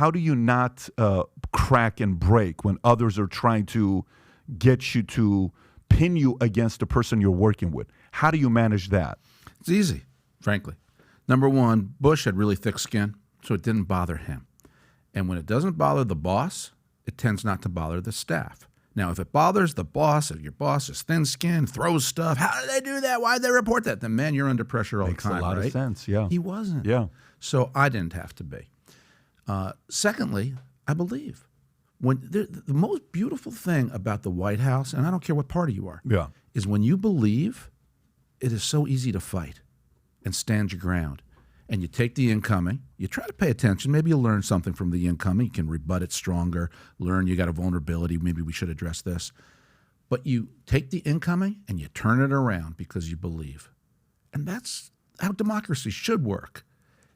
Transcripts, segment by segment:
how do you not crack and break when others are trying to get you to pin you against the person you're working with? How do you manage that? It's easy, frankly. Number one, Bush had really thick skin, so it didn't bother him. And when it doesn't bother the boss, it tends not to bother the staff. Now, if it bothers the boss, if your boss is thin-skinned, throws stuff, how did they do that? Why did they report that? Then, man, you're under pressure all Makes the time, a lot right? of sense, yeah. He wasn't. Yeah. So I didn't have to be. Secondly, I believe. The most beautiful thing about the White House, and I don't care what party you are, Yeah. is when you believe, it is so easy to fight and stand your ground. And you take the incoming, you try to pay attention. Maybe you'll learn something from the incoming. You can rebut it stronger, learn you got a vulnerability. Maybe we should address this. But you take the incoming and you turn it around because you believe. And that's how democracy should work.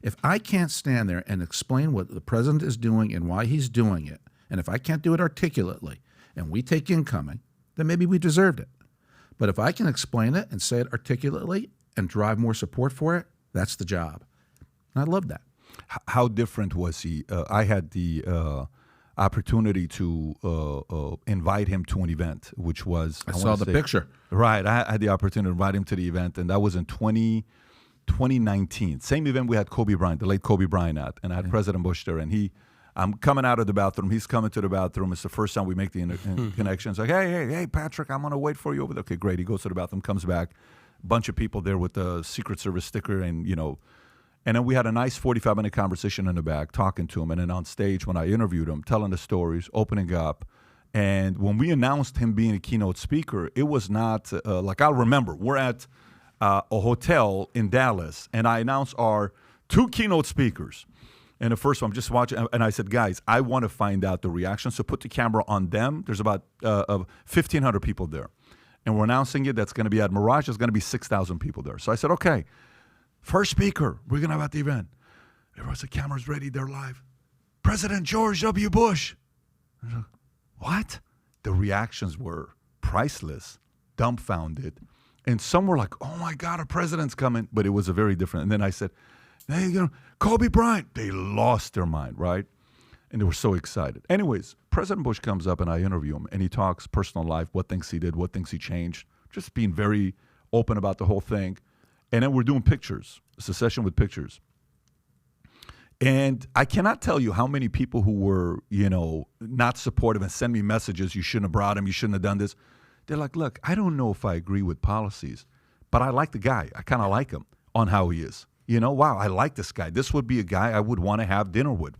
If I can't stand there and explain what the president is doing and why he's doing it, and if I can't do it articulately, and we take incoming, then maybe we deserved it. But if I can explain it and say it articulately and drive more support for it, that's the job. And I love that. How different was he? I had the opportunity to invite him to an event, which was... I saw the picture. Right. I had the opportunity to invite him to the event, and that was in 2019. Same event we had Kobe Bryant, the late Kobe Bryant at, and I had President Bush there, and I'm coming out of the bathroom. He's coming to the bathroom. It's the first time we make the connection. It's like, hey, Patrick, I'm going to wait for you over there. Okay, great. He goes to the bathroom, comes back. Bunch of people there with the Secret Service sticker and, and then we had a nice 45-minute conversation in the back, talking to him. And then on stage, when I interviewed him, telling the stories, opening up. And when we announced him being a keynote speaker, it was not like I'll remember. We're at a hotel in Dallas, and I announced our 2 keynote speakers. And the first one, I'm just watching, and I said, guys, I want to find out the reaction. So put the camera on them. There's about 1,500 people there. And we're announcing it. That's going to be at Mirage. There's going to be 6,000 people there. So I said, okay. First speaker we're going to have at the event. Everyone's the camera's ready. They're live. President George W. Bush. Like, what? The reactions were priceless, dumbfounded. And some were like, oh, my God, our president's coming. But it was a very different. And then I said, hey, Kobe Bryant. They lost their mind, right? And they were so excited. Anyways, President Bush comes up and I interview him. And he talks personal life, what things he did, what things he changed. Just being very open about the whole thing. And then we're doing pictures. It's a session with pictures. And I cannot tell you how many people who were, not supportive and send me messages, you shouldn't have brought him, you shouldn't have done this. They're like, look, I don't know if I agree with policies, but I like the guy. I kind of like him on how he is. Wow, I like this guy. This would be a guy I would want to have dinner with.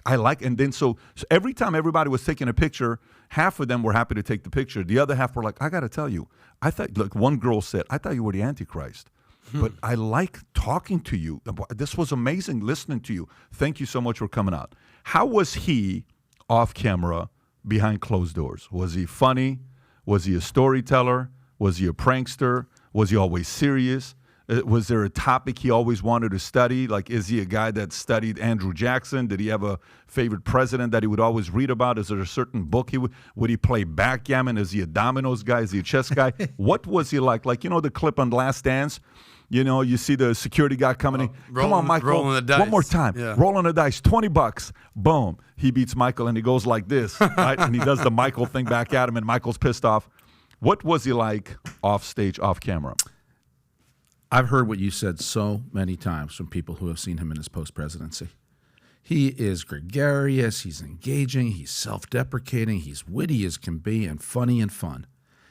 I like, and then so every time everybody was taking a picture, half of them were happy to take the picture. The other half were like, I got to tell you, I thought, look, one girl said, I thought you were the Antichrist. But I like talking to you. This was amazing listening to you. Thank you so much for coming out. How was he off camera behind closed doors? Was he funny? Was he a storyteller? Was he a prankster? Was he always serious? Was there a topic he always wanted to study? Like, is he a guy that studied Andrew Jackson? Did he have a favorite president that he would always read about? Is there a certain book would he play backgammon? Is he a dominoes guy? Is he a chess guy? What was he like? Like, the clip on Last Dance? You see the security guy coming in. Come on, Michael. Rolling the dice. One more time. Yeah. Rolling the dice. $20. Boom. He beats Michael, and he goes like this, right? And he does the Michael thing back at him, and Michael's pissed off. What was he like off stage, off camera? I've heard what you said so many times from people who have seen him in his post-presidency. He is gregarious, he's engaging, he's self-deprecating, he's witty as can be, and funny and fun.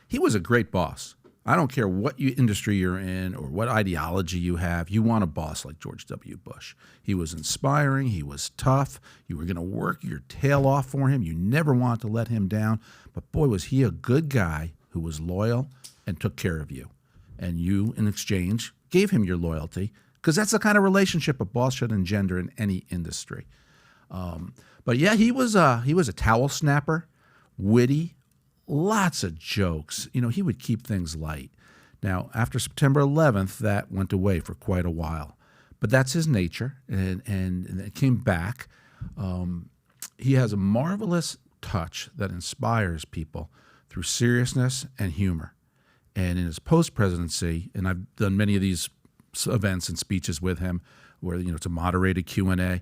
He was a great boss. I don't care what industry you're in or what ideology you have. You want a boss like George W. Bush. He was inspiring. He was tough. You were going to work your tail off for him. You never wanted to let him down. But boy, was he a good guy who was loyal and took care of you. And you, in exchange, gave him your loyalty, because that's the kind of relationship a boss should engender in any industry. But yeah, he was a towel snapper, witty, lots of jokes. He would keep things light. Now, after September 11th, that went away for quite a while. But that's his nature, and it came back. He has a marvelous touch that inspires people through seriousness and humor. And in his post-presidency, and I've done many of these events and speeches with him where, it's a moderated Q&A,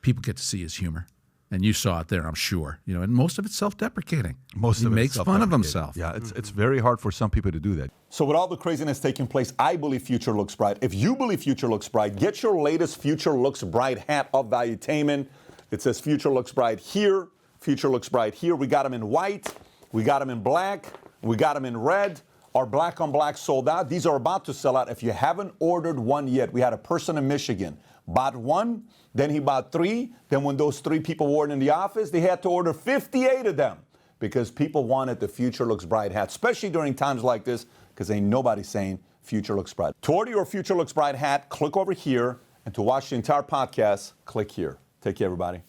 people get to see his humor. And you saw it there, I'm sure. You know, and most of it's self-deprecating. He makes fun of himself. Yeah, it's very hard for some people to do that. So with all the craziness taking place, I believe future looks bright. If you believe future looks bright, get your latest Future Looks Bright hat of Valuetainment. It says Future Looks Bright here, Future Looks Bright here. We got them in white, we got them in black, we got them in red. Our black on black sold out. These are about to sell out. If you haven't ordered one yet, we had a person in Michigan, bought one, then he bought three. Then when those three people weren't in the office, they had to order 58 of them because people wanted the Future Looks Bright hat, especially during times like this, because ain't nobody saying Future Looks Bright. To order your Future Looks Bright hat, click over here. And to watch the entire podcast, click here. Take care, everybody.